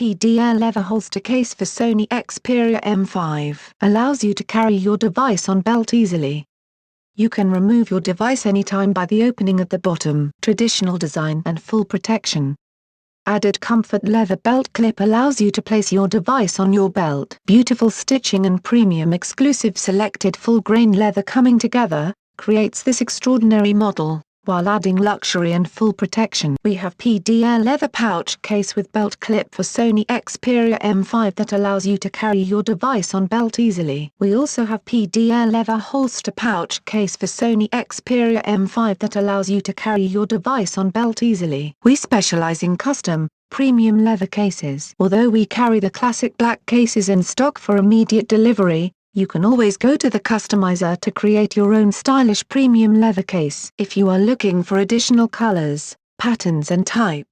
PDL leather holster case for Sony Xperia M5 allows you to carry your device on belt easily. You can remove your device anytime by the opening at the bottom. Traditional design and full protection. Added comfort leather belt clip allows you to place your device on your belt. Beautiful stitching and premium exclusive selected full-grain leather coming together, creates this extraordinary model, while adding luxury and full protection. We have PDL leather pouch case with belt clip for Sony Xperia M5 that allows you to carry your device on belt easily. We also have PDL leather holster pouch case for Sony Xperia M5 that allows you to carry your device on belt easily. We specialize in custom, premium leather cases. Although we carry the classic black cases in stock for immediate delivery, you can always go to the customizer to create your own stylish premium leather case. If you are looking for additional colors, patterns and types,